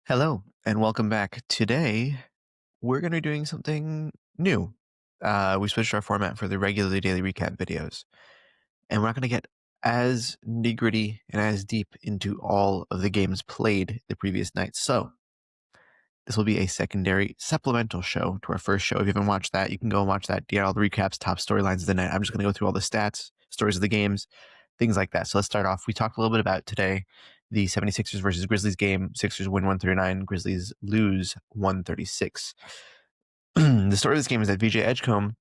Hello, and welcome back. Today, we're going to be doing something new. We switched our format for the regularly daily recap videos, and we're not going to get as nitty-gritty and as deep into all of the games played the previous night. So, this will be a secondary supplemental show to our first show. If you haven't watched that, you can go and watch that. Get all the recaps, top storylines of the night. I'm just going to go through all the stats, stories of the games, things like that. So let's start off. We talked a little bit about today the 76ers versus Grizzlies game. Sixers win 139, Grizzlies lose 136. The story of this game is that VJ Edgecomb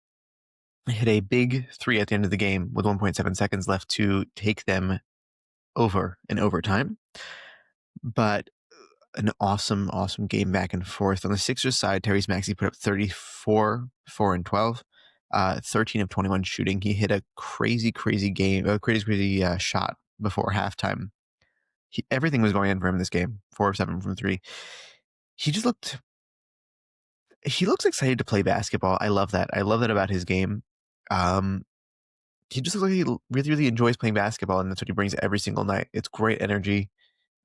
hit a big three at the end of the game with 1.7 seconds left to take them over in overtime. But an awesome game back and forth. On the Sixers side, Tyrese Maxey put up 34, 4 and 12, 13 of 21 shooting. He hit a crazy game, shot before halftime. Everything was going in for him in this game. 4 of 7 from 3. He looks excited to play basketball. I love that. I love that about his game. He just looks like he really enjoys playing basketball, and that's what he brings every single night. It's great energy.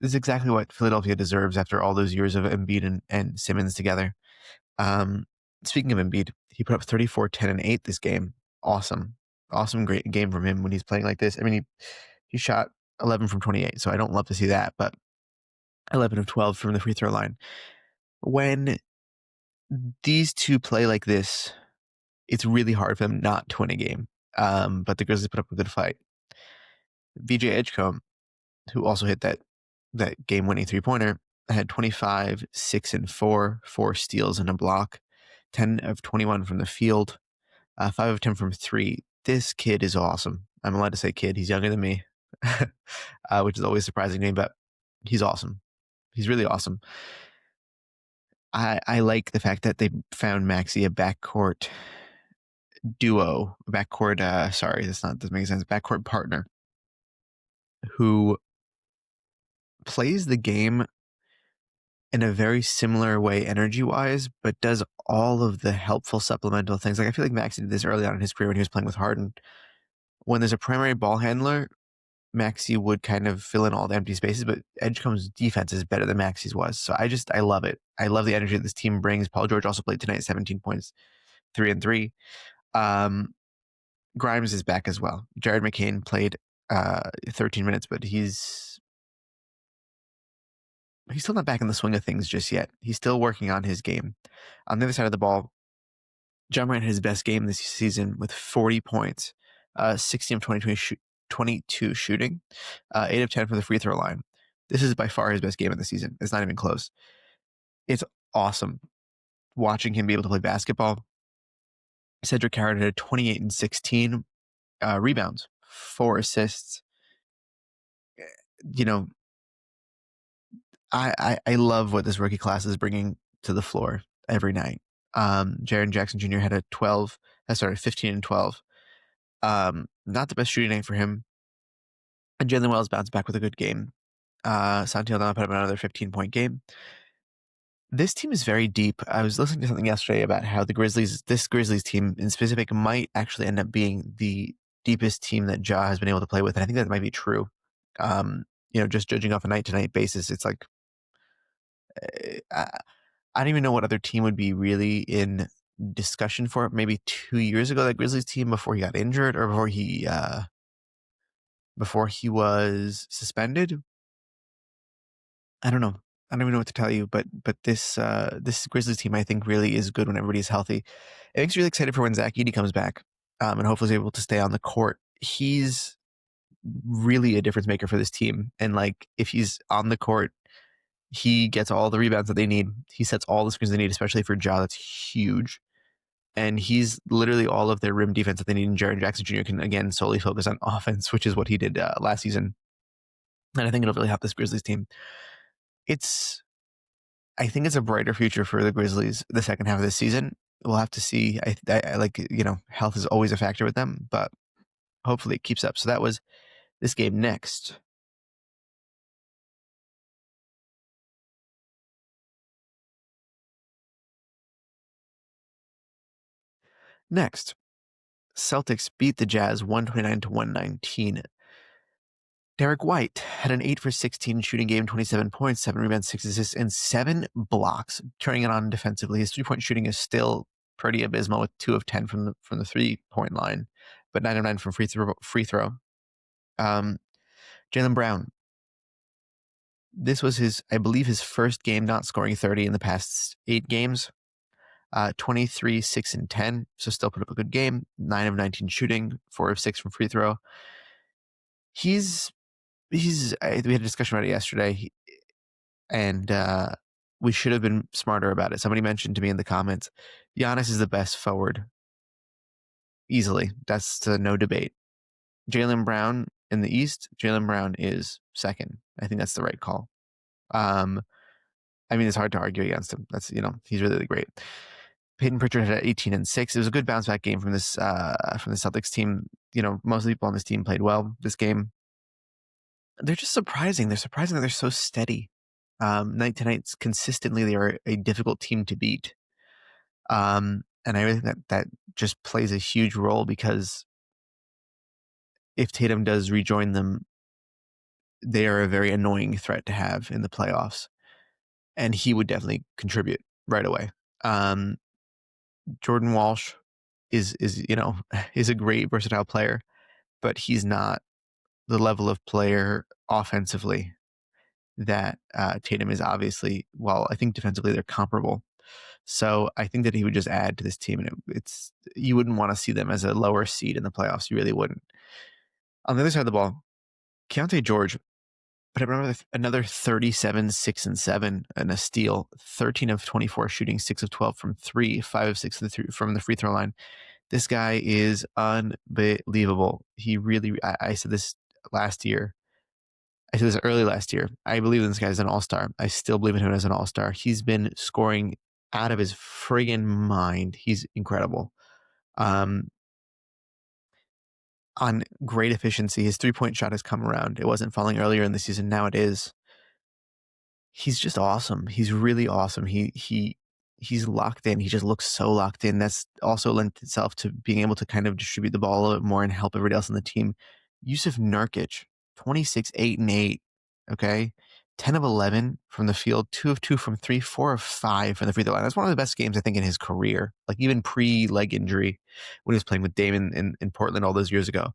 This is exactly what Philadelphia deserves after all those years of Embiid and Simmons together. Speaking of Embiid, he put up 34, 10, and 8 this game. Awesome, great game from him when he's playing like this. I mean, he shot 11 from 28, so I don't love to see that, but 11 of 12 from the free throw line. When these two play like this, it's really hard for them not to win a game. But the Grizzlies put up a good fight. VJ Edgecomb, who also hit that game-winning three-pointer, had 25, 6 and 4, 4 steals and a block, 10 of 21 from the field, 5 of 10 from 3. This kid is awesome. I'm allowed to say kid. He's younger than me, which is always surprising to me, but he's awesome. He's really awesome. I like the fact that they found Maxey a backcourt duo, doesn't make sense, backcourt partner who plays the game in a very similar way energy-wise, but does all of the helpful supplemental things. Like, I feel like Maxey did this early on in his career when he was playing with Harden. When there's a primary ball handler, Maxey would kind of fill in all the empty spaces, but Edgecomb's defense is better than Maxey's was. So I love it. I love the energy that this team brings. Paul George also played tonight, 17 points, 3 and 3. Grimes is back as well. Jared McCain played 13 minutes, but he's still not back in the swing of things just yet. He's still working on his game. On the other side of the ball, John Morant had his best game this season with 40 points, 16 of 22 shooting, 8 of 10 from the free throw line. This is by far his best game of the season. It's not even close. It's awesome watching him be able to play basketball. Cedric Howard had 28 and 16 rebounds, 4 assists. You know, I love what this rookie class is bringing to the floor every night. Jaren Jackson Jr. had 15 and 12. Not the best shooting night for him. And Jalen Wells bounced back with a good game. Santi Aldama put up another 15-point game. This team is very deep. I was listening to something yesterday about how this Grizzlies team in specific might actually end up being the deepest team that Ja has been able to play with. And I think that might be true. Just judging off a night-to-night basis, it's like, I don't even know what other team would be really in discussion for it. Maybe 2 years ago, that Grizzlies team before he got injured or before he was suspended. I don't know. I don't even know what to tell you, but this Grizzlies team, I think, really is good when everybody's healthy. It makes me really excited for when Zach Edey comes back, and hopefully is able to stay on the court. He's really a difference maker for this team, and like if he's on the court, he gets all the rebounds that they need. He sets all the screens they need, especially for Ja. That's huge. And he's literally all of their rim defense that they need. And Jaren Jackson Jr. can, again, solely focus on offense, which is what he did last season. And I think it'll really help this Grizzlies team. I think it's a brighter future for the Grizzlies the second half of this season. We'll have to see. I like, health is always a factor with them, but hopefully it keeps up. So that was this game. Next. Celtics beat the Jazz 129-119. Derek White had an 8 for 16 shooting game, 27 points, 7 rebounds, 6 assists, and 7 blocks, turning it on defensively. His 3-point shooting is still pretty abysmal with 2 of 10 from the 3-point line, but 9 of 9 from free throw. Jaylen Brown. This was I believe his first game not scoring 30 in the past 8 games. 23, 6, and 10. So still put up a good game. 9 of 19 shooting, 4 of 6 from free throw. We had a discussion about it yesterday, and we should have been smarter about it. Somebody mentioned to me in the comments, Giannis is the best forward. Easily. That's no debate. Jaylen Brown in the East, Jaylen Brown is second. I think that's the right call. It's hard to argue against him. That's, he's really great. Peyton Pritchard had 18 and 6. It was a good bounce back game from the Celtics team. Most of the people on this team played well this game. They're just surprising. They're surprising that they're so steady. Night to night, consistently, they are a difficult team to beat. And I really think that just plays a huge role, because if Tatum does rejoin them, they are a very annoying threat to have in the playoffs. And he would definitely contribute right away. Jordan Walsh is a great versatile player, but he's not the level of player offensively that Tatum is. Obviously. Well, I think defensively they're comparable. So I think that he would just add to this team, and you wouldn't want to see them as a lower seed in the playoffs. You really wouldn't. On the other side of the ball, Keontae George put up another 37, 6, and 7 and a steal, 13 of 24 shooting, 6 of 12 from 3, 5 of 6 from the free throw line. This guy is unbelievable. He really, I said this last year. I said this early last year. I believe in this guy as an all-star. I still believe in him as an all-star. He's been scoring out of his friggin' mind. He's incredible. On great efficiency. His 3-point shot has come around. It wasn't falling earlier in the season. Now it is. He's just awesome. He's really awesome. He's locked in. He just looks so locked in. That's also lent itself to being able to kind of distribute the ball a little bit more and help everybody else on the team. Yusuf Nurkic, 26, 8, and 8. Okay. 10 of 11 from the field, 2 of 2 from 3, 4 of 5 from the free throw line. That's one of the best games, I think, in his career. Like, even pre-leg injury, when he was playing with Dame in Portland all those years ago.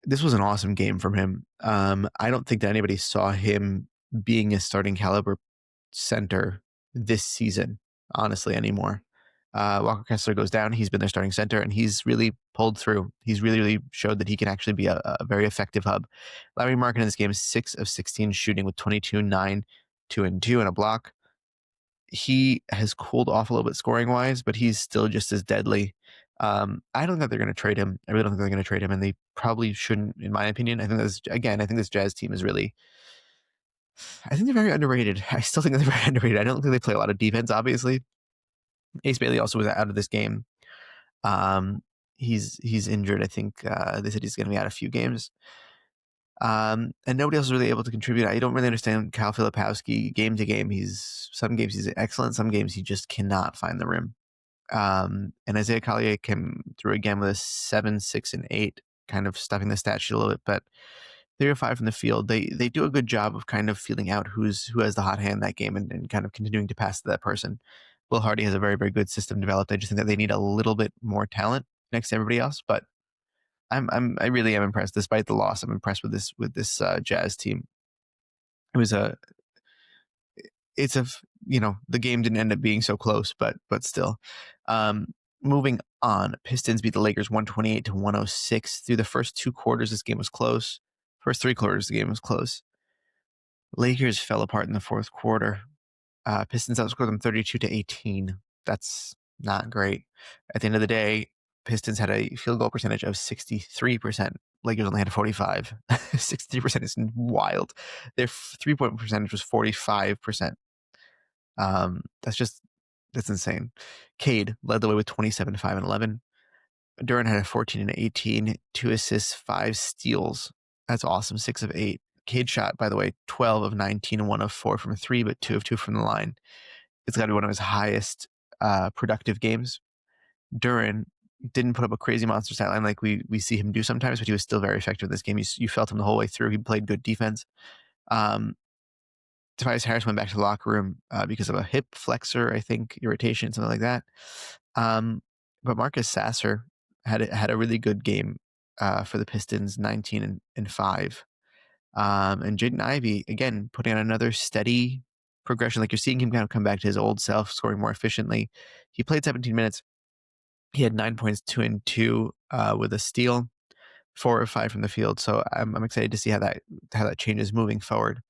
This was an awesome game from him. I don't think that anybody saw him being a starting caliber center this season, honestly, anymore. Walker Kessler goes down. He's been their starting center, and he's really pulled through. He's really, really showed that he can actually be a very effective hub. Larry Markin in this game is 6 of 16 shooting with 22, 9, 2, and 2, and a block. He has cooled off a little bit scoring-wise, but he's still just as deadly. I don't think they're going to trade him. I really don't think they're going to trade him, and they probably shouldn't, in my opinion. I think this Jazz team is really... I think they're very underrated. I still think they're very underrated. I don't think they play a lot of defense, obviously. Ace Bailey also was out of this game. He's injured. I think they said he's going to be out a few games. And nobody else is really able to contribute. I don't really understand Kyle Filipowski game to game. Some games he's excellent. Some games he just cannot find the rim. And Isaiah Collier came through again with a 7, 6, and 8, kind of stuffing the stat sheet a little bit, but 3 or 5 from the field. They do a good job of kind of feeling out who has the hot hand that game and kind of continuing to pass to that person. Will Hardy has a very, very good system developed. I just think that they need a little bit more talent next to everybody else, but I really am impressed. Despite the loss, I'm impressed with this Jazz team. The game didn't end up being so close, but still. Moving on, Pistons beat the Lakers 128-106. Through the first 2 quarters, this game was close. First 3 quarters, the game was close. Lakers fell apart in the fourth quarter. Pistons outscored them 32-18. That's not great. At the end of the day, Pistons had a field goal percentage of 63%. Lakers only had 45. 63% is wild. Their 3-point percentage was 45%. That's insane. Cade led the way with 27, 5, and 11. Durant had a 14 and 18, 2 assists, 5 steals. That's awesome. 6 of 8. Cade shot, by the way, 12 of 19 and 1 of 4 from 3, but 2 of 2 from the line. It's got to be one of his highest productive games. Durant didn't put up a crazy monster stat line like we see him do sometimes, but he was still very effective in this game. You felt him the whole way through. He played good defense. Tobias Harris went back to the locker room because of a hip flexor, I think, irritation, something like that. But Marcus Sasser had a really good game for the Pistons, 19 and 5. And Jaden Ivey, again, putting on another steady progression. Like you're seeing him kind of come back to his old self, scoring more efficiently. He played 17 minutes. He had 9 points, 2 and 2 with a steal, 4 of 5 from the field. So I'm excited to see how that changes moving forward.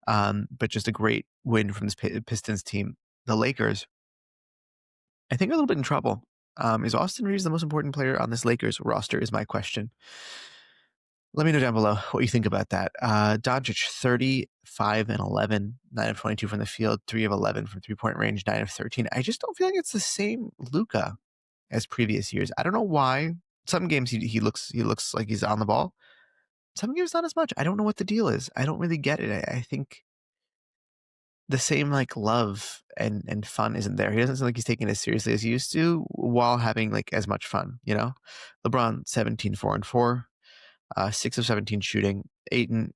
But just a great win from this Pistons team. The Lakers, I think, are a little bit in trouble. Is Austin Reeves the most important player on this Lakers roster is my question. Let me know down below what you think about that. Doncic, 35 and 11, 9 of 22 from the field, 3 of 11 from three-point range, 9 of 13. I just don't feel like it's the same Luka as previous years. I don't know why. Some games he looks like he's on the ball. Some games not as much. I don't know what the deal is. I don't really get it. I think the same like love and fun isn't there. He doesn't seem like he's taking it as seriously as he used to while having like as much fun, you know? LeBron, 17, 4 and 4. 6 of 17 shooting, 8 and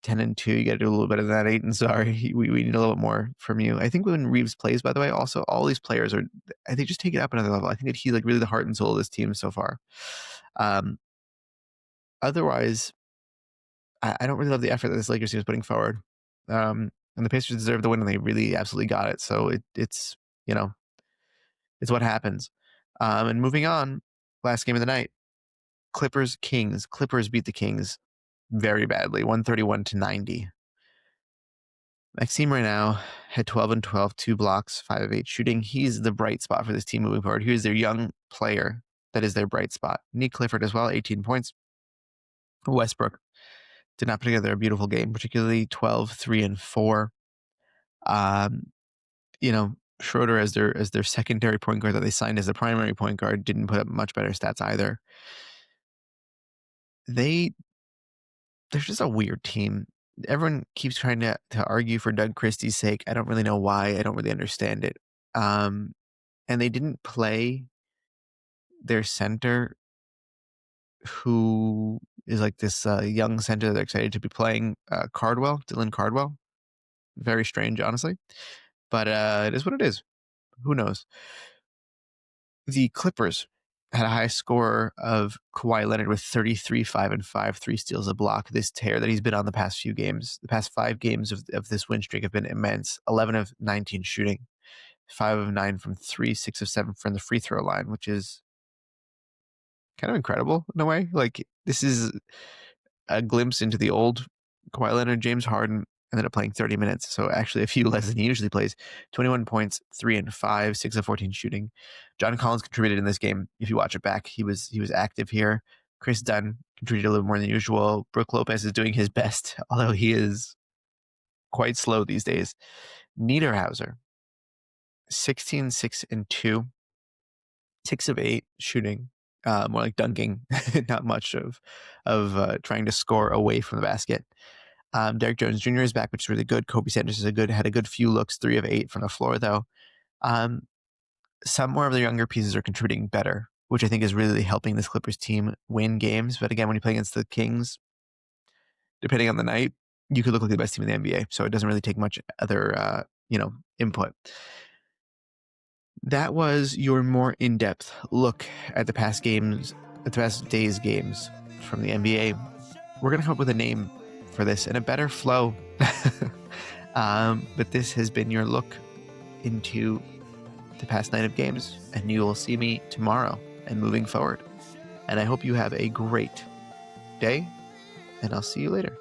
10 and 2. You got to do a little better than that. 8 and sorry. We need a little bit more from you. I think when Reeves plays, by the way, also all these players are, I think, just take it up another level. I think that he's like really the heart and soul of this team so far. Otherwise, I don't really love the effort that this Lakers team is putting forward. And the Pacers deserve the win, and they really absolutely got it. So it's you know, it's what happens. And moving on, last game of the night, Clippers Kings. Clippers beat the Kings very badly, 131-90. Maxime right now had 12 and 12, 2 blocks, 5 of 8 shooting. He's the bright spot for this team moving forward. Here's their young player that is their bright spot. Nick Clifford as well, 18 points. Westbrook did not put together a beautiful game, particularly 12, 3 and 4. Schroeder as their secondary point guard that they signed as the primary point guard didn't put up much better stats either. They're just a weird team. Everyone keeps trying to argue for Doug Christie's sake. I don't really know why. I don't really understand it. And they didn't play their center, who is like this young center that they're excited to be playing, Dylan Cardwell. Very strange, honestly. But it is what it is. Who knows? The Clippers had a high score of Kawhi Leonard with 33, 5 and 5, 3 steals a block. This tear that he's been on the past few games, the past 5 games of this win streak have been immense. 11 of 19 shooting, 5 of 9 from 3, 6 of 7 from the free throw line, which is kind of incredible in a way. Like, this is a glimpse into the old Kawhi Leonard. James Harden ended up playing 30 minutes, so actually a few less than he usually plays. 21 points, 3 and 5, 6 of 14 shooting. John Collins contributed in this game. If you watch it back, he was active here. Chris Dunn contributed a little more than usual. Brook Lopez is doing his best, although he is quite slow these days. Niederhauser, 16, 6 and 2, 6 of 8 shooting. More like dunking, not much of trying to score away from the basket. Derek Jones Jr. is back, which is really good. Kobe Sanders had a good few looks, 3 of 8 from the floor, though. Some more of the younger pieces are contributing better, which I think is really helping this Clippers team win games. But again, when you play against the Kings, depending on the night, you could look like the best team in the NBA. So it doesn't really take much other input. That was your more in-depth look at the past day's games from the NBA. We're going to come up with a name for this and a better flow. But this has been your look into the past night of games, and you will see me tomorrow and moving forward. And I hope you have a great day, and I'll see you later.